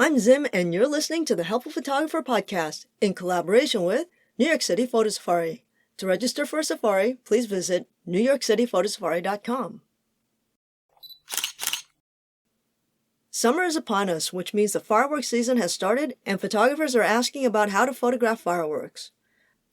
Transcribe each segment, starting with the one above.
I'm Zim, and you're listening to the Helpful Photographer Podcast in collaboration with New York City Photo Safari. To register for a safari, please visit newyorkcityphotosafari.com. Summer is upon us, which means the fireworks season has started and photographers are asking about how to photograph fireworks.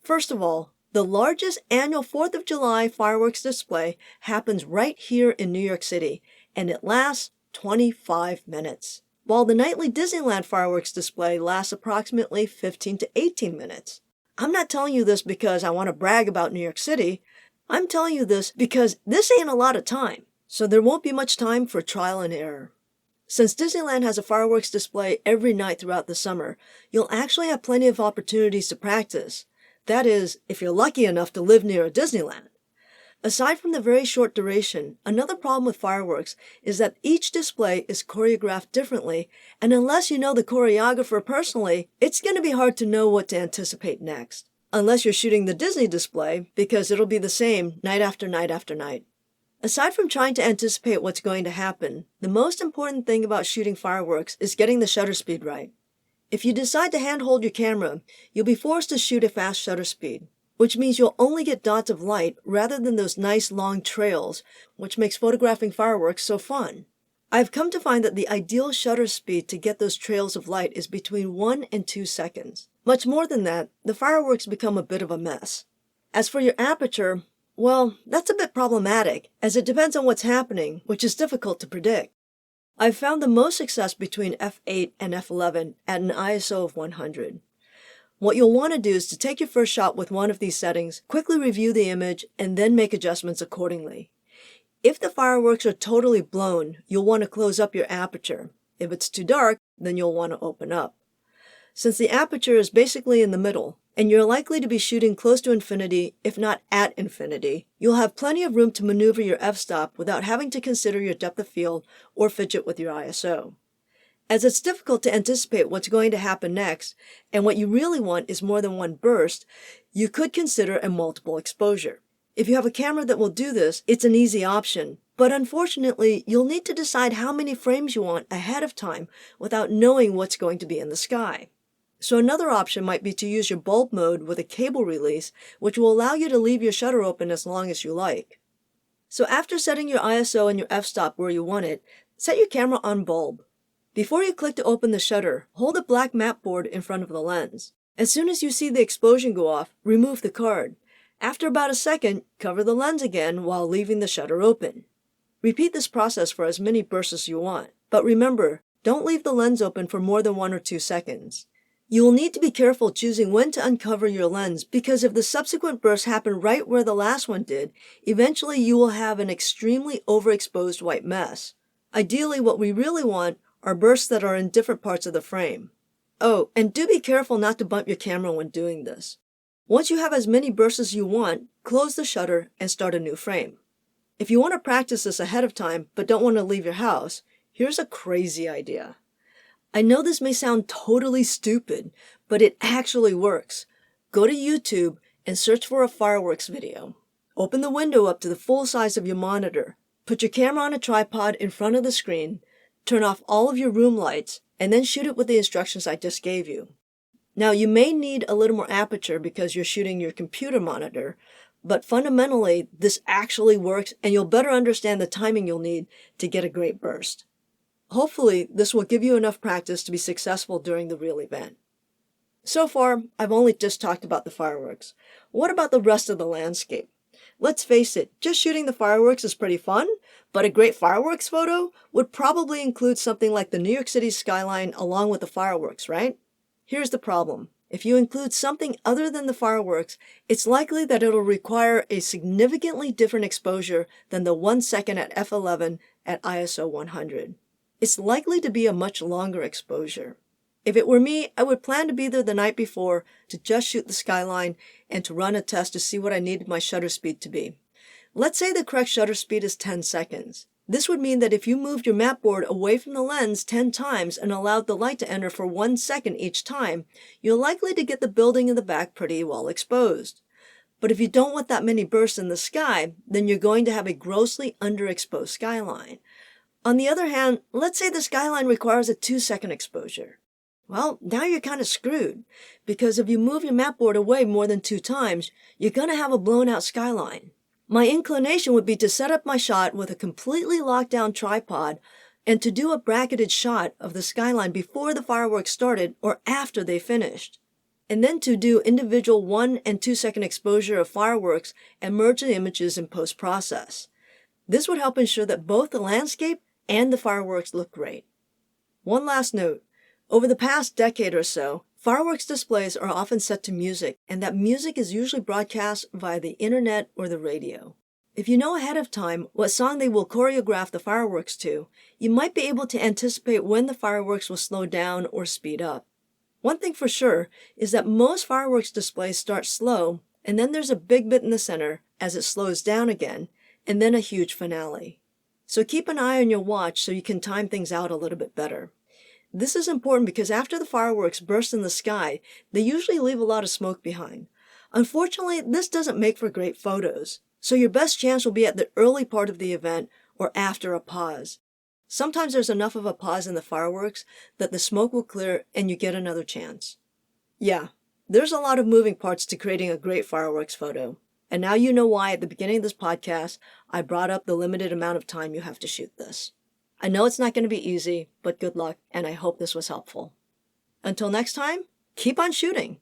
First of all, the largest annual 4th of July fireworks display happens right here in New York City, and it lasts 25 minutes. While the nightly Disneyland fireworks display lasts approximately 15 to 18 minutes. I'm not telling you this because I want to brag about New York City. I'm telling you this because this ain't a lot of time, so there won't be much time for trial and error. Since Disneyland has a fireworks display every night throughout the summer, you'll actually have plenty of opportunities to practice. That is, if you're lucky enough to live near a Disneyland. Aside from the very short duration, another problem with fireworks is that each display is choreographed differently, and unless you know the choreographer personally, it's going to be hard to know what to anticipate next. Unless you're shooting the Disney display, because it'll be the same night after night after night. Aside from trying to anticipate what's going to happen, the most important thing about shooting fireworks is getting the shutter speed right. If you decide to handhold your camera, you'll be forced to shoot at fast shutter speed, which means you'll only get dots of light rather than those nice long trails, which makes photographing fireworks so fun. I've come to find that the ideal shutter speed to get those trails of light is between 1 and 2 seconds. Much more than that, the fireworks become a bit of a mess. As for your aperture, well, that's a bit problematic, as it depends on what's happening, which is difficult to predict. I've found the most success between f8 and f11 at an ISO of 100. What you'll want to do is to take your first shot with one of these settings, quickly review the image, and then make adjustments accordingly. If the fireworks are totally blown, you'll want to close up your aperture. If it's too dark, then you'll want to open up. Since the aperture is basically in the middle, and you're likely to be shooting close to infinity, if not at infinity, you'll have plenty of room to maneuver your f-stop without having to consider your depth of field or fidget with your ISO. As it's difficult to anticipate what's going to happen next, and what you really want is more than one burst, you could consider a multiple exposure. If you have a camera that will do this, it's an easy option, but unfortunately, you'll need to decide how many frames you want ahead of time without knowing what's going to be in the sky. So another option might be to use your bulb mode with a cable release, which will allow you to leave your shutter open as long as you like. So after setting your ISO and your f-stop where you want it, set your camera on bulb. Before you click to open the shutter, hold a black map board in front of the lens. As soon as you see the explosion go off, remove the card. After about a second, cover the lens again while leaving the shutter open. Repeat this process for as many bursts as you want, but remember, don't leave the lens open for more than 1 or 2 seconds. You will need to be careful choosing when to uncover your lens because if the subsequent bursts happen right where the last one did, eventually you will have an extremely overexposed white mess. Ideally, what we really want are bursts that are in different parts of the frame. Oh, and do be careful not to bump your camera when doing this. Once you have as many bursts as you want, close the shutter and start a new frame. If you want to practice this ahead of time but don't want to leave your house, here's a crazy idea. I know this may sound totally stupid, but it actually works. Go to YouTube and search for a fireworks video. Open the window up to the full size of your monitor. Put your camera on a tripod in front of the screen. Turn off all of your room lights, and then shoot it with the instructions I just gave you. Now, you may need a little more aperture because you're shooting your computer monitor, but fundamentally, this actually works, and you'll better understand the timing you'll need to get a great burst. Hopefully, this will give you enough practice to be successful during the real event. So far, I've only just talked about the fireworks. What about the rest of the landscape? Let's face it, just shooting the fireworks is pretty fun, but a great fireworks photo would probably include something like the New York City skyline along with the fireworks, right? Here's the problem. If you include something other than the fireworks, it's likely that it'll require a significantly different exposure than the 1 second at f11 at ISO 100. It's likely to be a much longer exposure. If it were me, I would plan to be there the night before to just shoot the skyline and to run a test to see what I needed my shutter speed to be. Let's say the correct shutter speed is 10 seconds. This would mean that if you moved your map board away from the lens 10 times and allowed the light to enter for 1 second each time, you're likely to get the building in the back pretty well exposed. But if you don't want that many bursts in the sky, then you're going to have a grossly underexposed skyline. On the other hand, let's say the skyline requires a 2-second exposure. Well, now you're kind of screwed, because if you move your map board away more than 2 times, you're going to have a blown out skyline. My inclination would be to set up my shot with a completely locked down tripod and to do a bracketed shot of the skyline before the fireworks started or after they finished. And then to do individual 1 and 2 second exposure of fireworks and merge the images in post-process. This would help ensure that both the landscape and the fireworks look great. One last note. Over the past decade or so, fireworks displays are often set to music, and that music is usually broadcast via the internet or the radio. If you know ahead of time what song they will choreograph the fireworks to, you might be able to anticipate when the fireworks will slow down or speed up. One thing for sure is that most fireworks displays start slow, and then there's a big bit in the center as it slows down again, and then a huge finale. So keep an eye on your watch so you can time things out a little bit better. This is important because after the fireworks burst in the sky, they usually leave a lot of smoke behind. Unfortunately, this doesn't make for great photos, so your best chance will be at the early part of the event or after a pause. Sometimes there's enough of a pause in the fireworks that the smoke will clear and you get another chance. Yeah, there's a lot of moving parts to creating a great fireworks photo. And now you know why at the beginning of this podcast, I brought up the limited amount of time you have to shoot this. I know it's not going to be easy, but good luck, and I hope this was helpful. Until next time, keep on shooting!